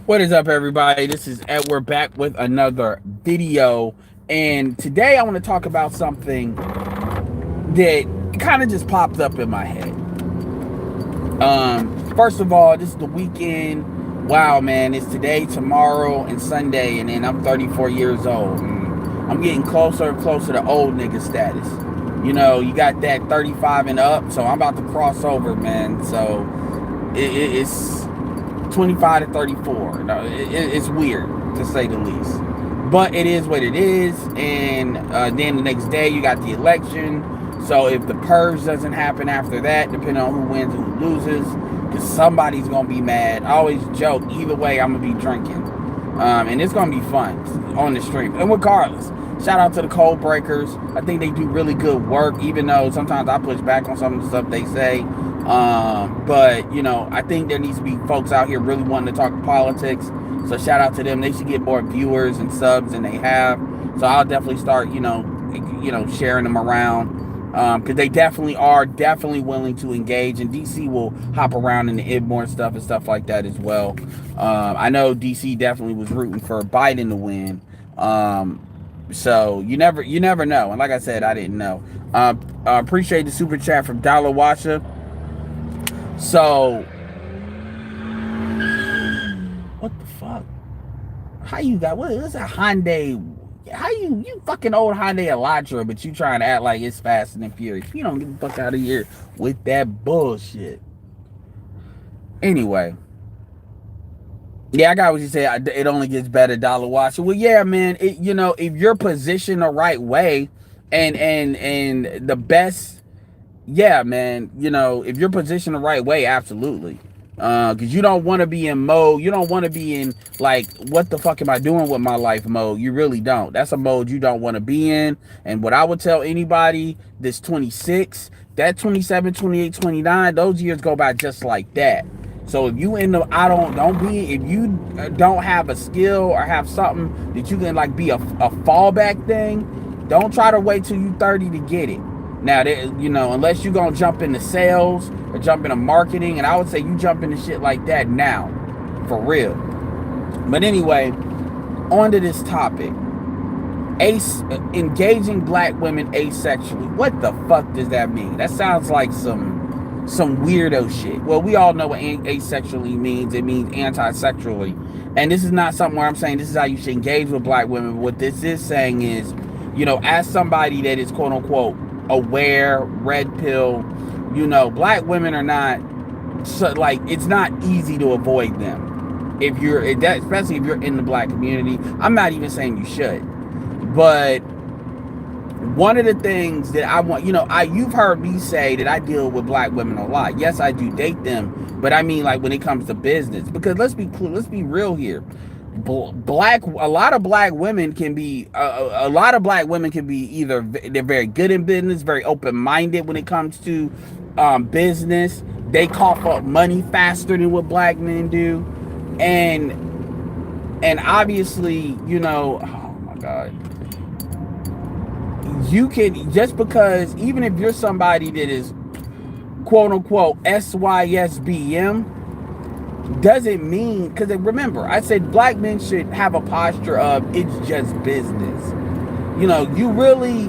What is up, everybody? This is Ed. We're back with another video, and today I want to talk about something that kind of just popped up in my head. First of all, this is the weekend. Wow, man, it's today, tomorrow, and Sunday, and then I'm 34 years old. And I'm getting closer and closer to old nigga status. You know, you got that 35 and up, so I'm about to cross over, man. So it's 25 to 34. No, it's weird to say the least, but it is what it is. And then the next day you got the election. So if the purge doesn't happen after that, depending on who wins and who loses, because somebody's gonna be mad. I always joke, either way I'm gonna be drinking, and it's gonna be fun on the stream. And regardless, shout out to the code breakers. I think they do really good work, even though sometimes I push back on some of the stuff they say. But you know, I think there needs to be folks out here really wanting to talk politics. So shout out to them. They should get more viewers and subs than they have. So I'll definitely start, sharing them around. Because they definitely are willing to engage, and DC will hop around in the Idmore stuff and stuff like that as well. I know DC definitely was rooting for Biden to win. So you never know. And like I said, I didn't know. Appreciate the super chat from Dollar Washer. So what the fuck? How you got what is a Hyundai? How you fucking old Hyundai Elantra, but you trying to act like it's Fast and Furious? You don't get the fuck out of here with that bullshit. Anyway, yeah, I got what you said. It only gets better, Dollar Washer. Well, yeah, man. If you're positioned the right way, and the best, yeah, man. If you're positioned the right way, absolutely. Because you don't want to be in mode. You don't want to be in like, what the fuck am I doing with my life mode? You really don't. That's a mode you don't want to be in. And what I would tell anybody that's 26, that 27, 28, 29, those years go by just like that. So if you in the, if you don't have a skill or have something that you can like be a fallback thing, don't try to wait till you 30 to get it. Now, unless you're going to jump into sales or jump into marketing, and I would say you jump into shit like that now, for real. But anyway, on to this topic. Engaging black women asexually. What the fuck does that mean? That sounds like some weirdo shit. Well, we all know what asexually means. It means anti-sexually. And this is not something where I'm saying this is how you should engage with black women. But what this is saying is, as somebody that is quote unquote aware, red pill, black women are not, so, like, it's not easy to avoid them. Especially if you're in the black community. I'm not even saying you should. But one of the things that I want, you've heard me say that I deal with black women a lot. Yes, I do date them, but I mean, like, when it comes to business, because let's be real here. A lot of black women can be either they're very good in business, very open-minded when it comes to business. They cough up money faster than what black men do, and obviously, oh my god. You can, just because, even if you're somebody that is quote unquote SYSBM, doesn't mean, because remember, I said black men should have a posture of it's just business. You really,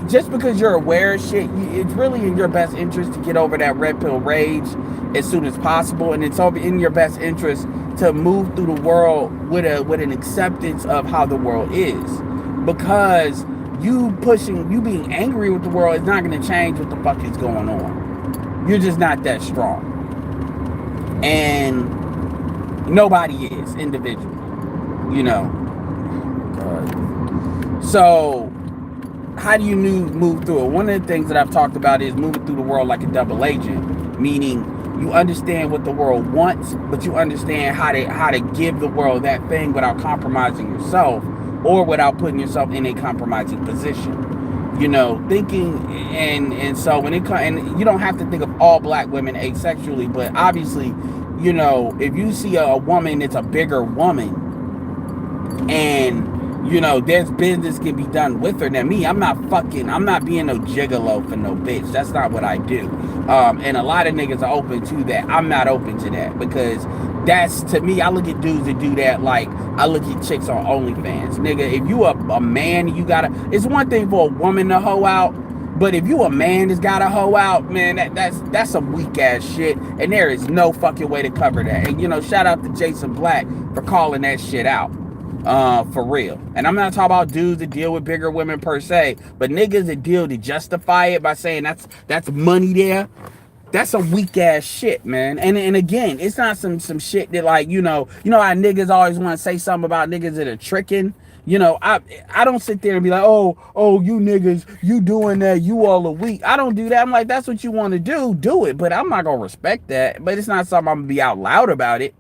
just because you're aware of shit, it's really in your best interest to get over that red pill rage as soon as possible, and it's in your best interest to move through the world with an acceptance of how the world is, because you being angry with the world is not going to change what the fuck is going on. You're just not that strong. And nobody is individually, So how do you move through it? One of the things that I've talked about is moving through the world like a double agent, meaning you understand what the world wants, but you understand how to give the world that thing without compromising yourself, or without putting yourself in a compromising position. Thinking, and so when it comes, and you don't have to think of all black women asexually, but obviously, if you see a woman that's a bigger woman, and there's business can be done with her. Now me, I'm not being no gigolo for no bitch. That's not what I do. And a lot of niggas are open to that. I'm not open to that, because that's, to me, I look at dudes that do that like I look at chicks on OnlyFans. Nigga, if you a man, you gotta, it's one thing for a woman to hoe out, but if you a man that's got a hoe out, man, that's some weak ass shit, and there is no fucking way to cover that. And shout out to Jason Black for calling that shit out. For real. And I'm not talking about dudes that deal with bigger women per se, but niggas that deal to justify it by saying that's money there. That's some weak ass shit, man. And again, it's not some shit that, like, how niggas always want to say something about niggas that are tricking. I don't sit there and be like, oh, you niggas, you doing that, you all are weak. I don't do that. I'm like, that's what you want to do it. But I'm not gonna respect that. But it's not something I'm gonna be out loud about it.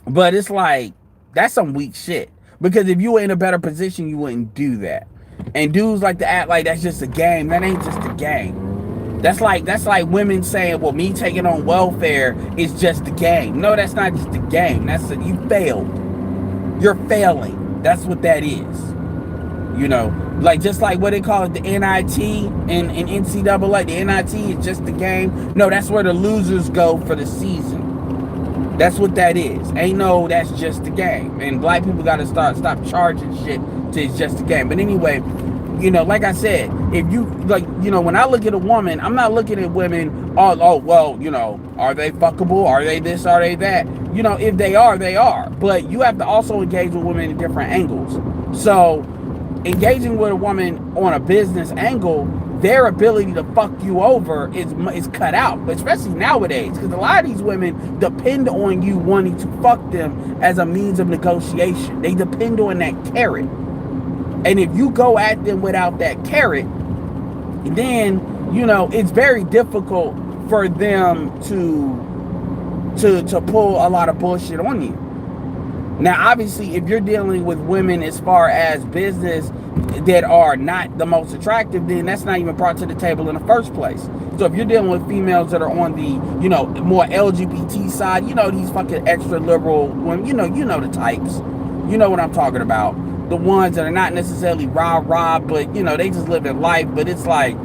But it's like, that's some weak shit. Because if you were in a better position, you wouldn't do that. And dudes like to act like that's just a game. That ain't just a game. That's like women saying, well, me taking on welfare is just a game. No, that's not just a game. You failed. You're failing. That's what that is. Like, just like what they call it, the NIT and NCAA. The NIT is just a game. No, that's where the losers go for the season. That's what that is. Ain't no, that's just a game. And black people got to stop charging shit to it's just a game. But anyway, like I said, if you, like, when I look at a woman, I'm not looking at women, well, are they fuckable? Are they this? Are they that? If they are, they are. But you have to also engage with women in different angles. So, engaging with a woman on a business angle, their ability to fuck you over is cut out, especially nowadays, because a lot of these women depend on you wanting to fuck them as a means of negotiation. They depend on that carrot. And if you go at them without that carrot, then, it's very difficult for them to pull a lot of bullshit on you. Now, obviously, if you're dealing with women as far as business that are not the most attractive, then that's not even brought to the table in the first place. So if you're dealing with females that are on the, more LGBT side, these fucking extra liberal women, you know the types. You know what I'm talking about. The ones that are not necessarily rah-rah, but, they just live their life. But it's like,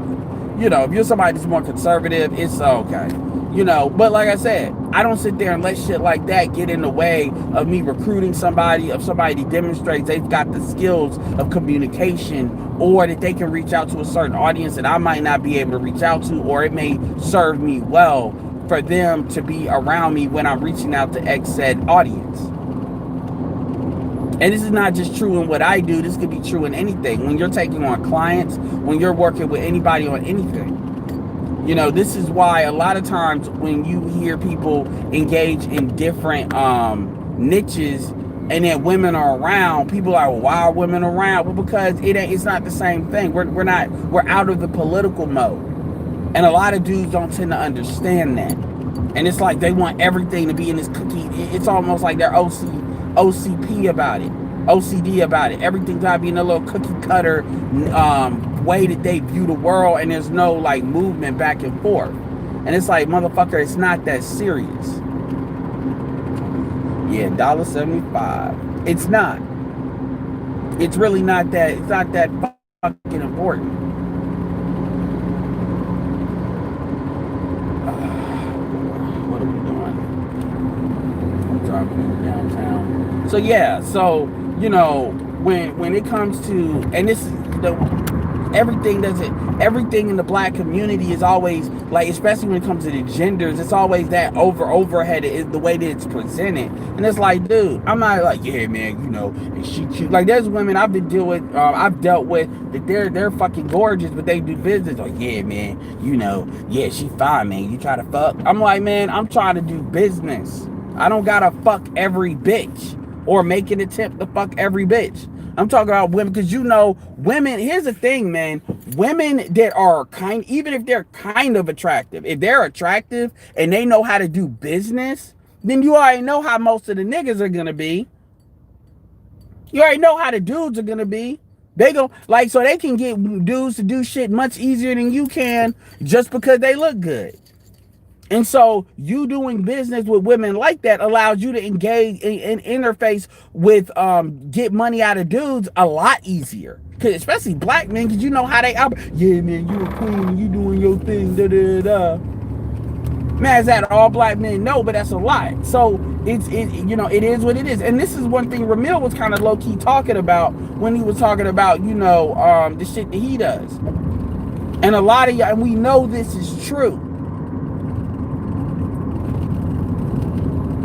if you're somebody that's more conservative, it's okay. But like I said, I don't sit there and let shit like that get in the way of me recruiting somebody, of somebody that demonstrates they've got the skills of communication, or that they can reach out to a certain audience that I might not be able to reach out to, or it may serve me well for them to be around me when I'm reaching out to X said audience. And this is not just true in what I do. This could be true in anything. When you're taking on clients, when you're working with anybody on anything. This is why a lot of times when you hear people engage in different niches and then women are around, people are like, well, why are women around? Well, because it's not the same thing. We're out of the political mode. And a lot of dudes don't tend to understand that. And it's like they want everything to be in this cookie. It's almost like they're OCP about it. OCD about it. Everything's gotta be in a little cookie cutter way that they view the world, and there's no like movement back and forth. And it's like, motherfucker, it's not that serious. Yeah, $1.75. It's not. It's really not that. It's not that fucking important. What are we doing? I'm driving downtown. So yeah, when it comes to, and this is everything in the black community is always like, especially when it comes to the genders, it's always that overhead is the way that it's presented. And it's like, dude, I'm not like, yeah, man, and she cute. Like, there's women I've dealt with that they're fucking gorgeous, but they do business. Like, yeah, man, yeah, she fine, man. You try to fuck. I'm like, man, I'm trying to do business. I don't gotta fuck every bitch or make an attempt to fuck every bitch. I'm talking about women, because women, here's the thing, man. Women that are even if they're kind of attractive, if they're attractive and they know how to do business, then you already know how most of the niggas are gonna be. You already know how the dudes are gonna be. They go like, so they can get dudes to do shit much easier than you can just because they look good. And so you doing business with women like that allows you to engage and interface with get money out of dudes a lot easier. Cause especially black men, because how they operate. Yeah, man, you a queen, you doing your thing, da da da. Man, is that all black men? No, but that's a lie. So it is what it is. And this is one thing Ramil was kind of low key talking about when he was talking about the shit that he does. And a lot of y'all, and we know this is true,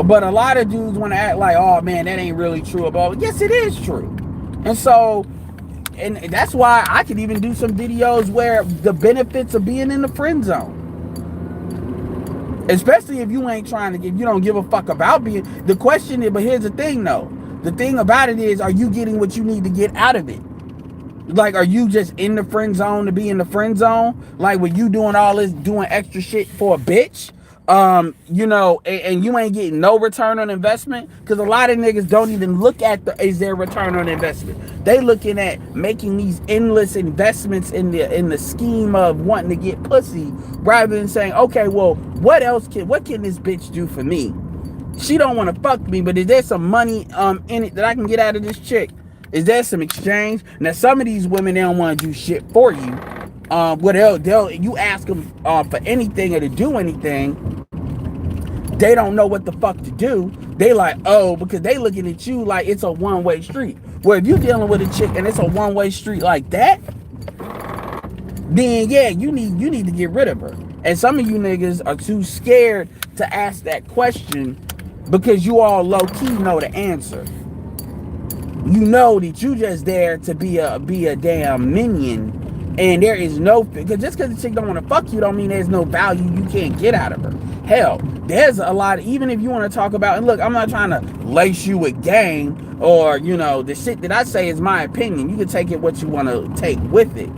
but a lot of dudes want to act like, oh man, that ain't really true. About yes, it is true. And so, and that's why I could even do some videos where the benefits of being in the friend zone. Especially if you ain't trying to get, you don't give a fuck about being. The question is, but here's the thing though. The thing about it is, are you getting what you need to get out of it? Like, are you just in the friend zone to be in the friend zone? Like, when you doing all this, doing extra shit for a bitch? And you ain't getting no return on investment, because a lot of niggas don't even look at is there return on investment. They looking at making these endless investments in the scheme of wanting to get pussy, rather than saying, okay, well, what can this bitch do for me? She don't want to fuck me, but is there some money in it that I can get out of this chick? Is there some exchange? Now, some of these women, they don't want to do shit for you. You ask them for anything or to do anything, they don't know what the fuck to do. They like, oh, because they looking at you like it's a one-way street. Where if you dealing with a chick and it's a one-way street like that, then yeah, you need to get rid of her. And some of you niggas are too scared to ask that question because you all low-key know the answer. You know that you just there to be a damn minion, and there is no, because just because the chick don't want to fuck you don't mean there's no value you can't get out of her. Hell, there's a lot, even if you want to talk about, and look, I'm not trying to lace you with game, or the shit that I say is my opinion. You can take it what you want to take with it.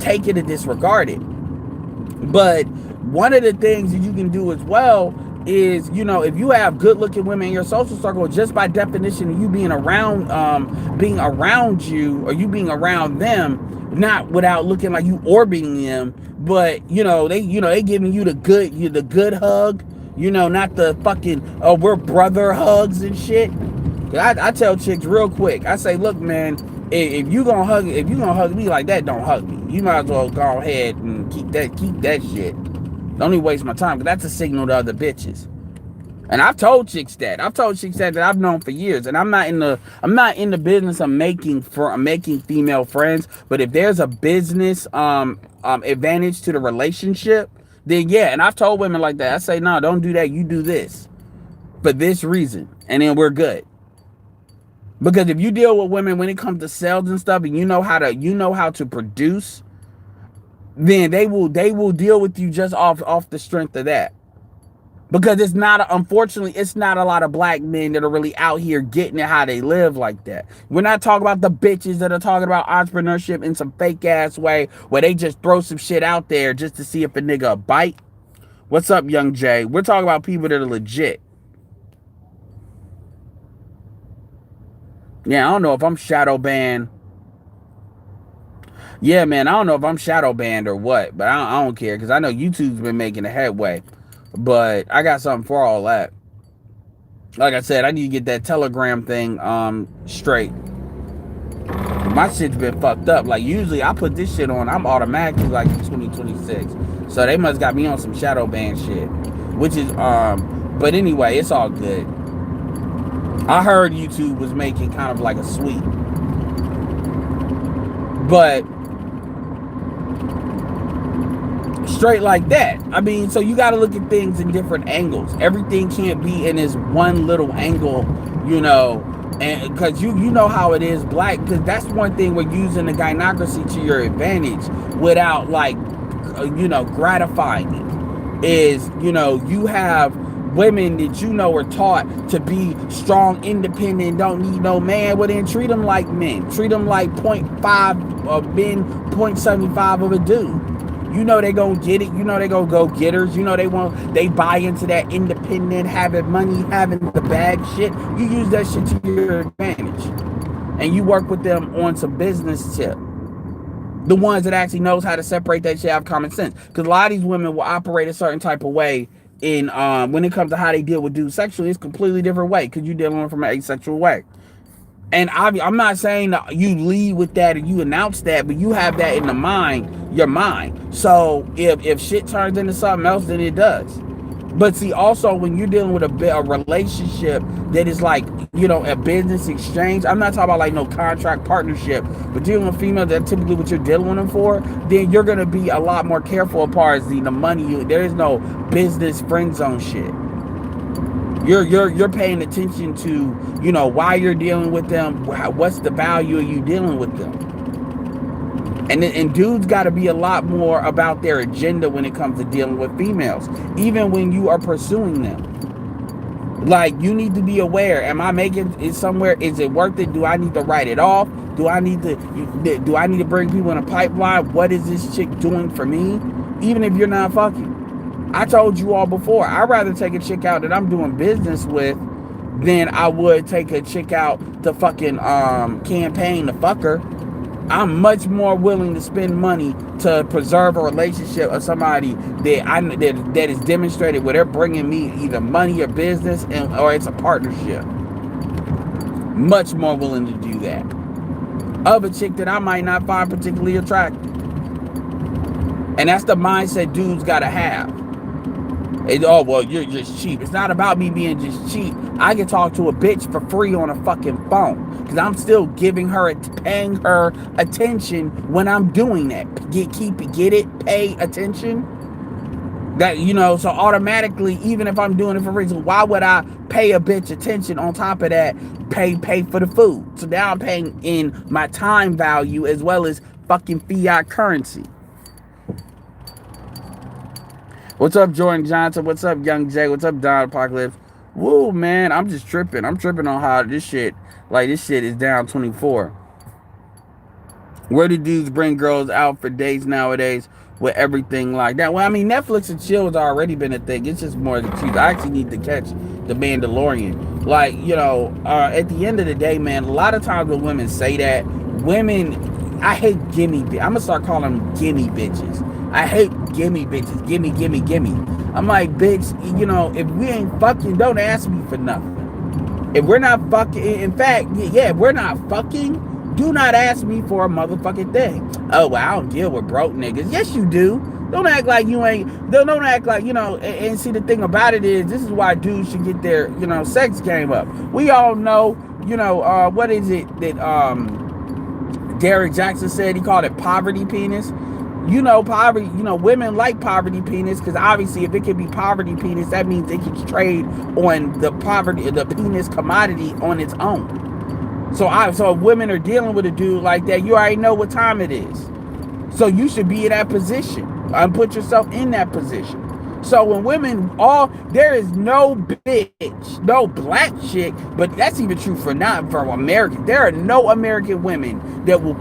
Take it or disregard it. But one of the things that you can do as well is, if you have good looking women in your social circle, just by definition, you being around you, or you being around them, not without looking like you orbiting them, but they giving you the good hug, not the fucking we're brother hugs and shit. I tell chicks real quick, I say, look, man, if you gonna hug me like that, don't hug me. You might as well go ahead and keep that shit. Don't even waste my time, because that's a signal to other bitches. And I've told chicks that I've known for years. And I'm not in the business of making female friends. But if there's a business advantage to the relationship, then yeah. And I've told women like that. I say, no, don't do that. You do this for this reason, and then we're good. Because if you deal with women when it comes to sales and stuff, and you know how to produce, then they will deal with you just off the strength of that. Because unfortunately, it's not a lot of black men that are really out here getting it how they live like that. We're not talking about the bitches that are talking about entrepreneurship in some fake ass way where they just throw some shit out there just to see if a nigga bite. What's up, Young Jay? We're talking about people that are legit. Yeah, I don't know if I'm shadow banned. Yeah, man, I don't know if I'm shadow banned or what, but I don't care, because I know YouTube's been making a headway. But I got something for all that. Like I said, I need to get that Telegram thing straight. My shit's been fucked up. Like, usually I put this shit on, I'm automatically like 2026. So they must got me on some shadow ban shit. Which is but anyway, it's all good. I heard YouTube was making kind of like a sweep. But straight like that. I mean, so you got to look at things in different angles. Everything can't be in this one little angle, and because you know how it is, black, because that's one thing we're using the gynocracy to your advantage without gratifying it. Is you have women that are taught to be strong, independent, don't need no man. Well, then treat them like men. Treat them like 0.5 of men, 0.75 of a dude. They gonna get it. They gonna go getters. They buy into that independent, having money, having the bag shit. You use that shit to your advantage, and you work with them on some business tip. The ones that actually knows how to separate that shit, have common sense. Because a lot of these women will operate a certain type of way in when it comes to how they deal with dudes sexually. It's a completely different way, because you're dealing with them from an asexual way. And I'm not saying that you lead with that or you announce that, but you have that in the mind your mind. So if shit turns into something else, then it does. But see, also when you're dealing with a relationship that is like, you know, a business exchange. I'm not talking about like no contract partnership, but dealing with females that typically what you're dealing with them for, then you're gonna be a lot more careful as far as the money. There is no business friend zone shit. You're paying attention to, you know, why you're dealing with them, what's the value of you dealing with them. And dudes got to be a lot more about their agenda when it comes to dealing with females, even when you are pursuing them. Like, you need to be aware, am I making it somewhere? Is it worth it? Do I need to write it off? Do I need to bring people in a pipeline? What is this chick doing for me? Even if you're not fucking. I told you all before, I'd rather take a chick out that I'm doing business with than I would take a chick out to fucking campaign to fuck her. I'm much more willing to spend money to preserve a relationship of somebody that is demonstrated where they're bringing me either money or business, or it's a partnership. Much more willing to do that of a chick that I might not find particularly attractive. And that's the mindset dudes gotta have. Oh, well, you're just cheap. It's not about me being just cheap. I can talk to a bitch for free on a fucking phone because I'm still paying her attention when I'm doing that. Get it? Pay attention. That, you know, so automatically, even if I'm doing it for reason, why would I pay a bitch attention on top of that? Pay for the food. So now I'm paying in my time value as well as fucking fiat currency. What's up, Jordan Johnson? What's up, Young Jay? What's up, Don Apocalypse? Woo, man, I'm just tripping. I'm tripping on how this shit is down 24. Where do dudes bring girls out for dates nowadays with everything like that? Well, I mean, Netflix and chill has already been a thing. It's just more the truth. I actually need to catch The Mandalorian. Like, you know, at the end of the day, man, a lot of times when women say that, I hate gimme. I'm gonna start calling them gimme bitches. I hate gimme bitches. Gimme. I'm like, bitch, you know, if we ain't fucking, don't ask me for nothing. If we're not fucking, in fact, yeah, if we're not fucking, do not ask me for a motherfucking thing. Oh, well, I don't deal with broke niggas. Yes, you do. Don't act like you ain't, don't act like, you know, and see, the thing about it is, this is why dudes should get their, you know, sex game up. We all know, you know, what is it that Derek Jackson said? He called it poverty penis. You know, poverty, you know, women like poverty penis because obviously if it can be poverty penis, that means they can trade on the penis commodity on its own. So if women are dealing with a dude like that, you already know what time it is. So you should be in that position and put yourself in that position. So when women there is no bitch, no black chick, but that's even true for American. There are no American women that will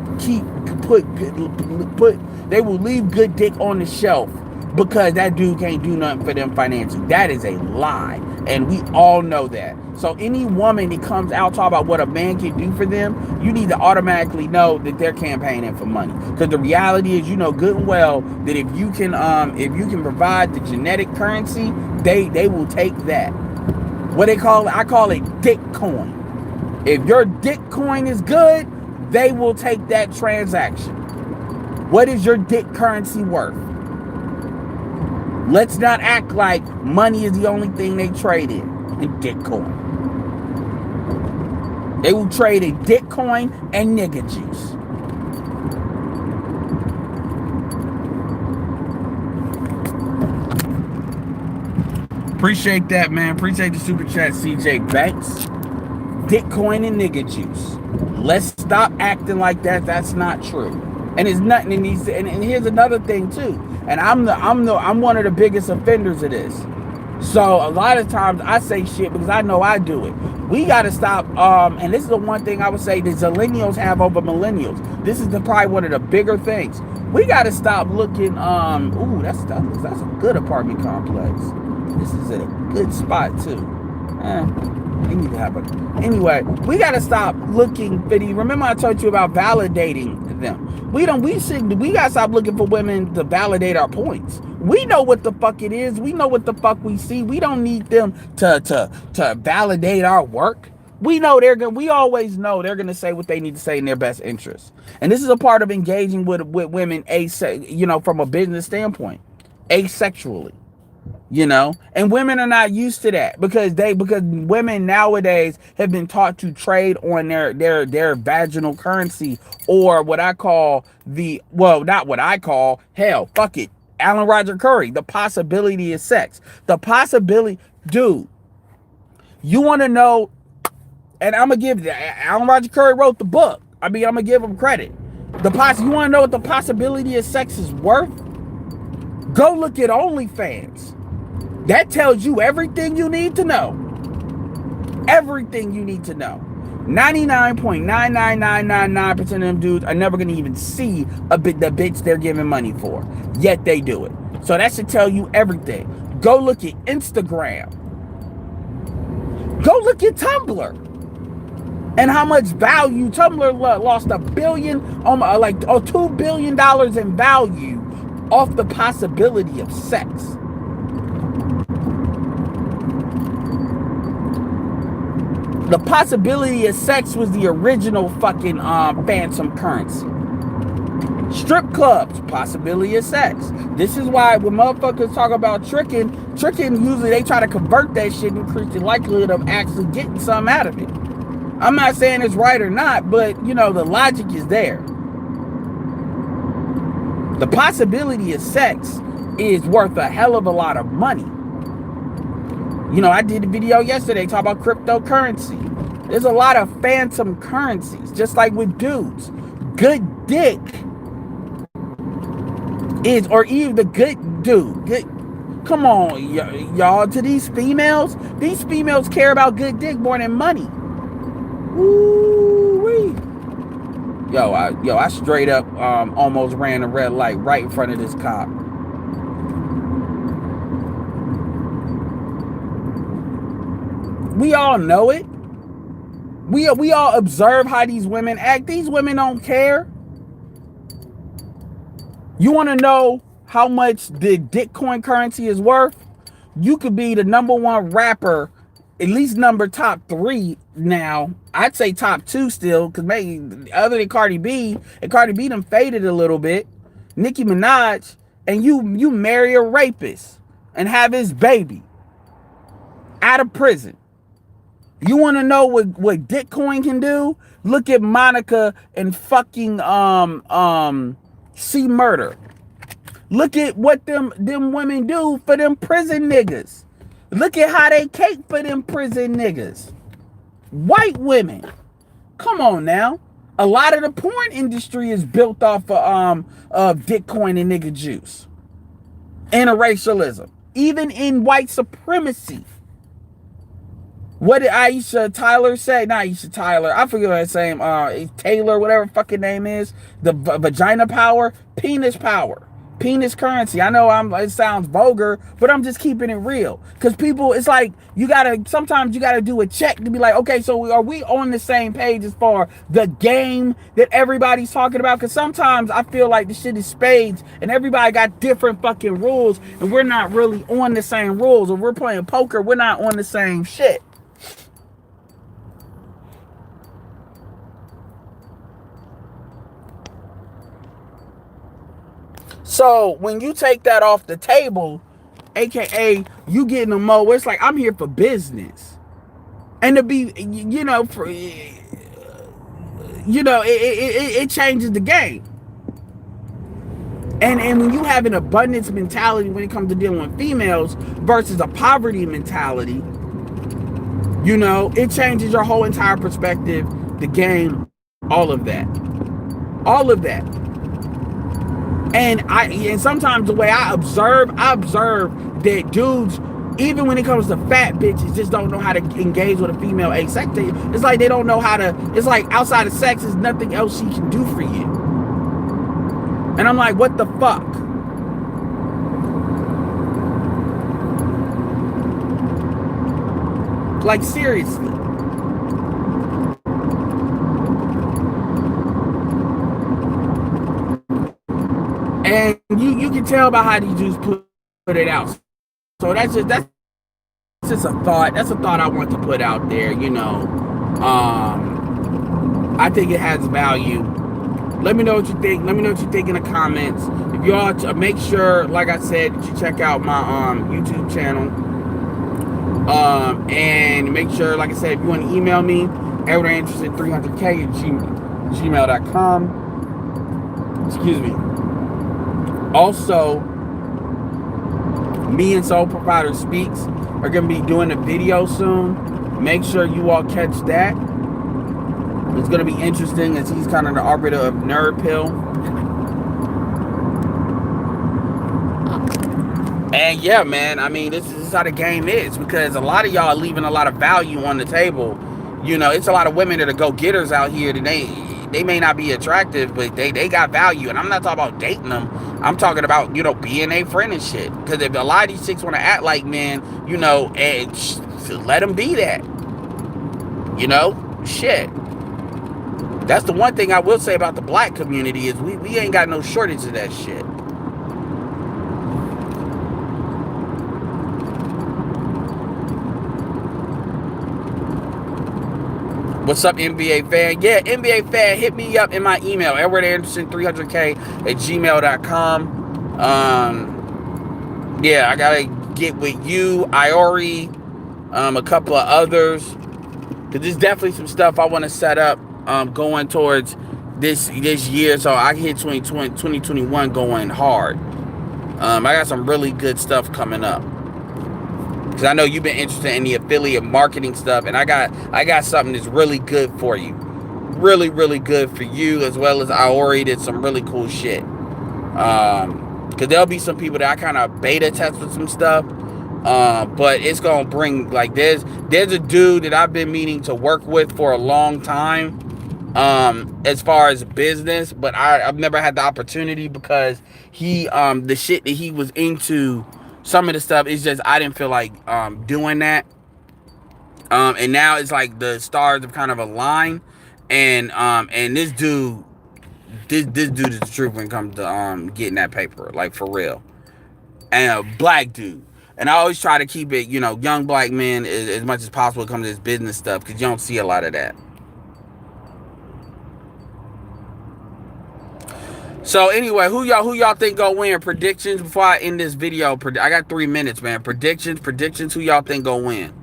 they will leave good dick on the shelf because that dude can't do nothing for them financially. That is a lie. And we all know that. So any woman that comes out talking about what a man can do for them, you need to automatically know that they're campaigning for money. Because the reality is, you know good and well that if you can provide the genetic currency, they will take that. What they call it, I call it dick coin. If your dick coin is good, they will take that transaction. What is your dick currency worth? Let's not act like money is the only thing they trade in dick coin. They will trade in dick coin and nigga juice. Appreciate that, man. Appreciate the super chat, CJ Banks. Dick coin and nigga juice. Let's stop acting like that. That's not true. And it's nothing in these. And here's another thing too. And I'm one of the biggest offenders of this. So a lot of times I say shit because I know I do it. We gotta stop. And this is the one thing I would say that Zillennials have over millennials. This is probably one of the bigger things. We gotta stop looking. Ooh, that's a good apartment complex. This is at a good spot too. They need to have anyway, we gotta stop looking for remember I told you about validating them. We gotta stop looking for women to validate our points. We know what the fuck it is. We know what the fuck we see. We don't need them to validate our work. We know we always know they're gonna say what they need to say in their best interest. And this is a part of engaging with women from a business standpoint, asexually. And women are not used to that because women nowadays have been taught to trade on their vaginal currency, or what I call not what I call, hell, fuck it, Alan Roger Curry, the possibility of sex. The possibility, dude, you want to know, and I'm gonna give Alan Roger Curry wrote the book. I'm gonna give him credit. You want to know what the possibility of sex is worth? Go look at OnlyFans. That tells you everything you need to know. Everything you need to know. 99.99999% of them dudes are never going to even see the bitch they're giving money for. Yet they do it. So that should tell you everything. Go look at Instagram. Go look at Tumblr. And how much value Tumblr lost $1 billion, $2 billion in value off the possibility of sex. The possibility of sex was the original fucking phantom currency. Strip clubs, possibility of sex. This is why when motherfuckers talk about tricking, usually they try to convert that shit and increase the likelihood of actually getting something out of it. I'm not saying it's right or not, but the logic is there. The possibility of sex is worth a hell of a lot of money. I did a video yesterday talking about cryptocurrency. There's a lot of phantom currencies, just like with dudes. Good dick or even the good dude. Come on, y'all, to these females care about good dick more than money. Woo-wee. I straight up almost ran a red light right in front of this cop. We all know it. We all observe how these women act. These women don't care. You want to know how much the Bitcoin currency is worth? You could be the #1 rapper, at least top 3 now. I'd say top 2 still, because maybe other than Cardi B, and Cardi B done faded a little bit. Nicki Minaj, and you marry a rapist and have his baby out of prison. You want to know what Bitcoin can do? Look at Monica and fucking C Murder. Look at what them women do for them prison niggas. Look at how they cake for them prison niggas. White women. Come on now. A lot of the porn industry is built off of Bitcoin and nigga juice. Interracialism. Even in white supremacy. What did Aisha Tyler say? Not Aisha Tyler. I forget what her name. Taylor, whatever fucking name is. The vagina power, penis currency. I know it sounds vulgar, but I'm just keeping it real. Because people, it's like sometimes you gotta do a check to be like, okay, so are we on the same page as far the game that everybody's talking about? Because sometimes I feel like the shit is spades and everybody got different fucking rules and we're not really on the same rules. Or we're playing poker, we're not on the same shit. So when you take that off the table, aka you getting a mo, it's like I'm here for business, and to be, it changes the game. And when you have an abundance mentality when it comes to dealing with females versus a poverty mentality, it changes your whole entire perspective, the game, all of that. And sometimes the way I observe that dudes, even when it comes to fat bitches, just don't know how to engage with a female asexually. It's like they don't know how to. It's like outside of sex, there's nothing else she can do for you. And I'm like, what the fuck? Like, seriously. And you can tell by how these dudes put it out. So that's just a thought. That's a thought I want to put out there, I think it has value. Let me know what you think. Let me know what you think in the comments. If you all make sure, like I said, that you check out my YouTube channel. And make sure, like I said, if you want to email me, everytheinterested300k at gmail.com. Excuse me. Also, me and Soul Provider Speaks are going to be doing a video soon. Make sure you all catch that. It's going to be interesting as he's kind of the arbiter of Nerd Pill. And yeah, man, I mean, this is how the game is, because a lot of y'all are leaving a lot of value on the table. You know, it's a lot of women that are go-getters out here that they may not be attractive, but they got value. And I'm not talking about dating them. I'm talking about, you know, being a friend and shit. Because if a lot of these chicks want to act like men, you know, and let them be that. You know, shit. That's the one thing I will say about the black community is we ain't got no shortage of that shit. What's up, NBA fan? Yeah, NBA fan, hit me up in my email, edwardanderson300k at gmail.com. Yeah, I gotta get with you, Iori, a couple of others. Cause there's definitely some stuff I want to set up going towards this year, so I can hit 2021 going hard. I got some really good stuff coming up. Because I know you've been interested in the affiliate marketing stuff, and I got something that's really good for you. Really, really good for you, as well as I already did some really cool shit. Because there'll be some people that I kind of beta test with some stuff. But it's going to bring, like, there's a dude that I've been meaning to work with for a long time. As far as business, but I've never had the opportunity because he, the shit that he was into, some of the stuff is just, I didn't feel like, doing that. And now it's like the stars have kind of aligned, and this dude is the truth when it comes to, getting that paper, like, for real. And a black dude. And I always try to keep it, you know, young black men as much as possible when it comes to this business stuff, because you don't see a lot of that. So anyway, who y'all think gonna win? Predictions before I end this video. I got 3 minutes, man. Predictions. Who y'all think gonna win?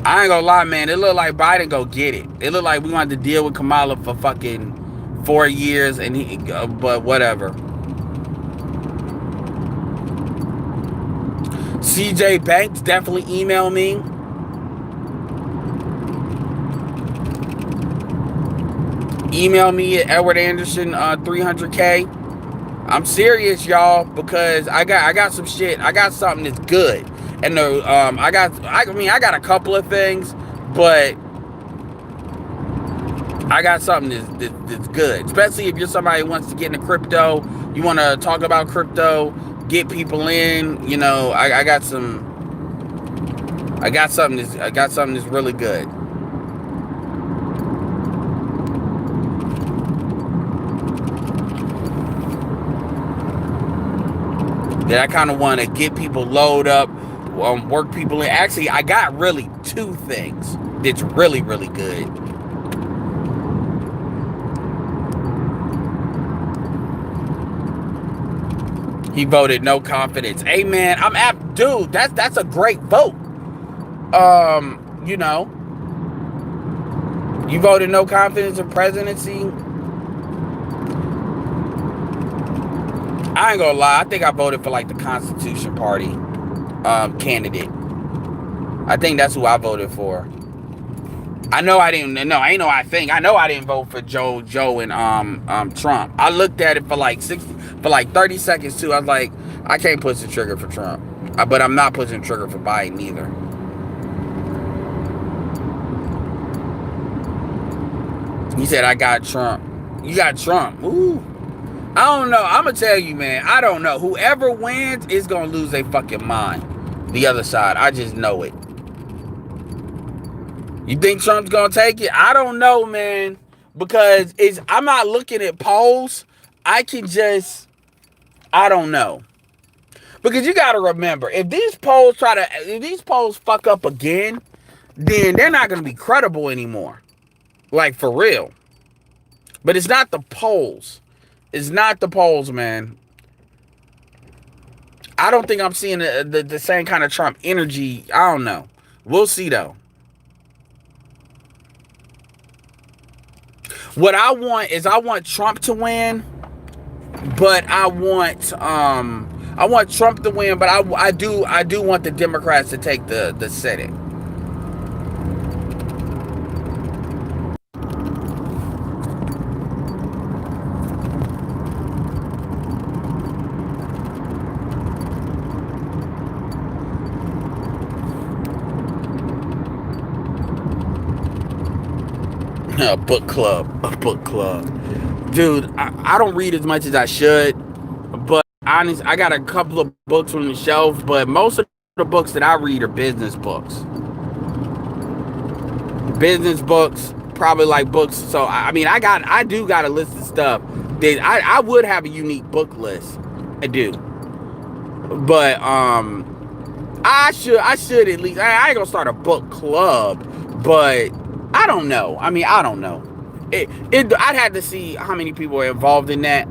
I ain't gonna lie, man. It look like Biden go get it. It look like we want to deal with Kamala for fucking 4 years, and he, but whatever. CJ Banks, definitely email me. Email me at Edward Anderson 300k. I'm serious, y'all, because I got some shit. I got something that's good, and I got a couple of things, but I got something that's good. Especially if you're somebody who wants to get into crypto, you want to talk about crypto, get people in. You know, I got something that's really good. That I kind of want to get people load up, work people in. Actually, I got really 2 things that's really, really good. He voted no confidence. Hey, man, dude, that's a great vote. You know, you voted no confidence in presidency. I ain't gonna lie, I think I voted for like the Constitution Party candidate. I think that's who I voted for. I know I didn't. No, I ain't know. I know I didn't vote for Joe and Trump. I looked at it for like 30 seconds too. I was like, I can't push the trigger for Trump, but I'm not pushing the trigger for Biden either. He said I got Trump. You got Trump. Ooh. I don't know. I'm going to tell you, man. I don't know. Whoever wins is going to lose their fucking mind. The other side. I just know it. You think Trump's going to take it? I don't know, man. Because I'm not looking at polls. I don't know. Because you got to remember, if these polls fuck up again, then they're not going to be credible anymore. Like, for real. But it's not the polls. It's not the polls, man. I don't think I'm seeing the same kind of Trump energy. I don't know. We'll see, though. What I want Trump to win, but I want Trump to win, but I do want the Democrats to take the Senate. A book club, dude. I don't read as much as I should, but honest, I got a couple of books on the shelf, but most of the books that I read are business books. Business books, probably like books. So I mean, I do got a list of stuff that I would have a unique book list. I do, but I should at least. I ain't gonna start a book club, but I don't know. I mean, I don't know. I'd have to see how many people are involved in that.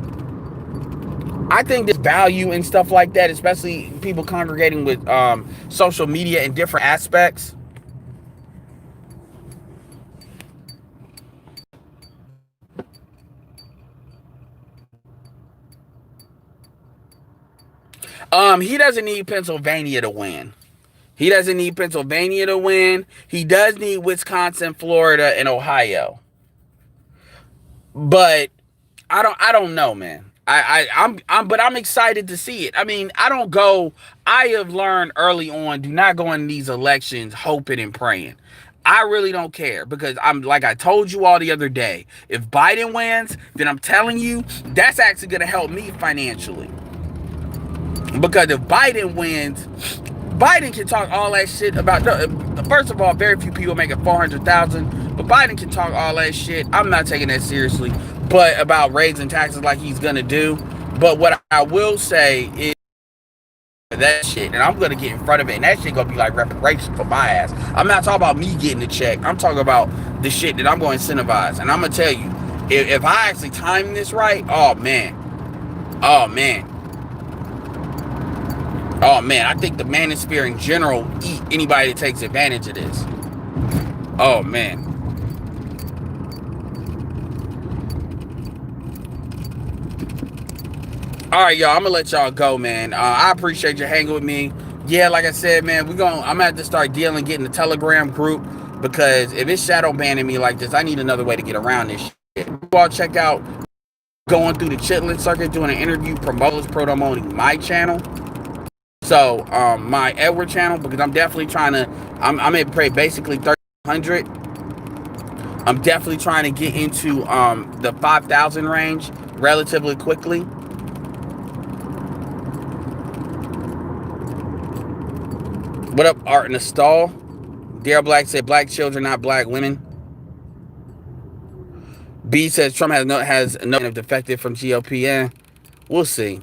I think there's value in stuff like that, especially people congregating with social media in different aspects. He doesn't need Pennsylvania to win. He doesn't need Pennsylvania to win. He does need Wisconsin, Florida, and Ohio. But I don't know, man. But I'm excited to see it. I mean, I have learned early on, do not go in these elections hoping and praying. I really don't care because I'm like I told you all the other day. If Biden wins, then I'm telling you that's actually going to help me financially. Because if Biden wins, Biden can talk all that shit about. First of all, very few people making 400,000, but Biden can talk all that shit. I'm not taking that seriously. But about raising taxes like he's gonna do. But what I will say is that shit, and I'm gonna get in front of it, and that shit gonna be like reparation for my ass. I'm not talking about me getting the check. I'm talking about the shit that I'm going to incentivize. And I'm gonna tell you, if I actually time this right, oh man, I think the manosphere in general eat anybody that takes advantage of this. Oh man. All right, y'all. I'm gonna let y'all go, man. I appreciate you hanging with me. Yeah, like I said, man, I'm gonna have to start getting the Telegram group because if it's shadow banning me like this, I need another way to get around this shit. You all check out going through the chitlin circuit, doing an interview, promoting my channel. So, my Edward channel, because I'm definitely trying to, I'm at basically 3,100. I'm definitely trying to get into the 5,000 range relatively quickly. What up, Art in the Stall? Daryl Black said black children, not black women. B says Trump has no defected from GOP. Yeah, we'll see.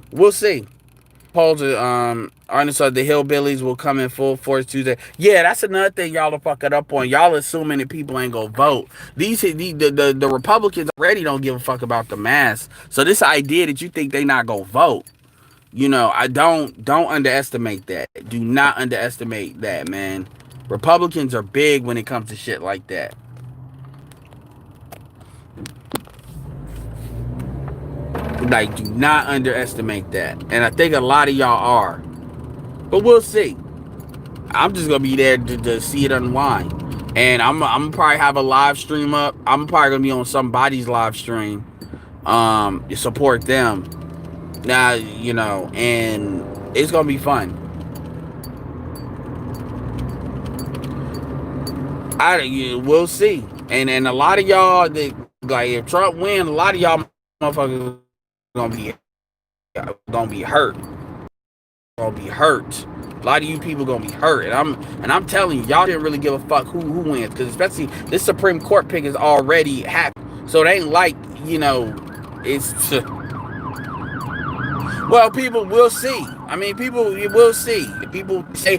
Polls Arkansas, the hillbillies will come in full force Tuesday. Yeah, that's another thing y'all are fucking up on. Y'all assuming that people ain't gonna vote. The Republicans already don't give a fuck about the mass. So this idea that you think they not gonna vote, I don't underestimate that. Do not underestimate that, man. Republicans are big when it comes to shit like that. Like, do not underestimate that. And I think a lot of y'all are. But we'll see. I'm just gonna be there to see it unwind. And I'm gonna probably have a live stream up. I'm probably gonna be on somebody's live stream. To support them. Now, and it's gonna be fun. We'll see. And a lot of y'all that, like, if Trump wins, a lot of y'all motherfuckers gonna be hurt. Gonna be hurt. A lot of you people gonna be hurt, and I'm telling you, y'all didn't really give a fuck who wins, because especially this Supreme Court pick is already happened. So it ain't like it's. Well, people will see. I mean, people you will see. People say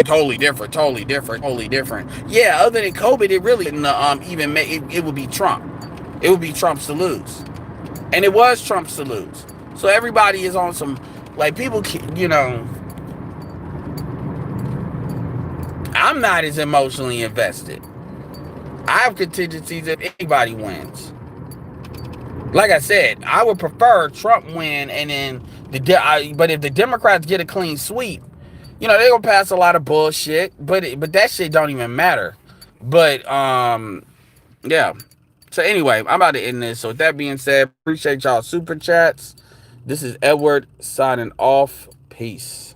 totally different, totally different. Yeah, other than COVID, it really didn't even make it. It would be Trump. It would be Trump's to lose, and it was Trump's to lose. So everybody is on some like people. You know, I'm not as emotionally invested. I have contingencies if anybody wins. Like I said, I would prefer Trump win, and then but if the Democrats get a clean sweep, you know they're gonna pass a lot of bullshit. But that shit don't even matter. But yeah. So anyway, I'm about to end this. So with that being said, appreciate y'all super chats. This is Edward signing off. Peace.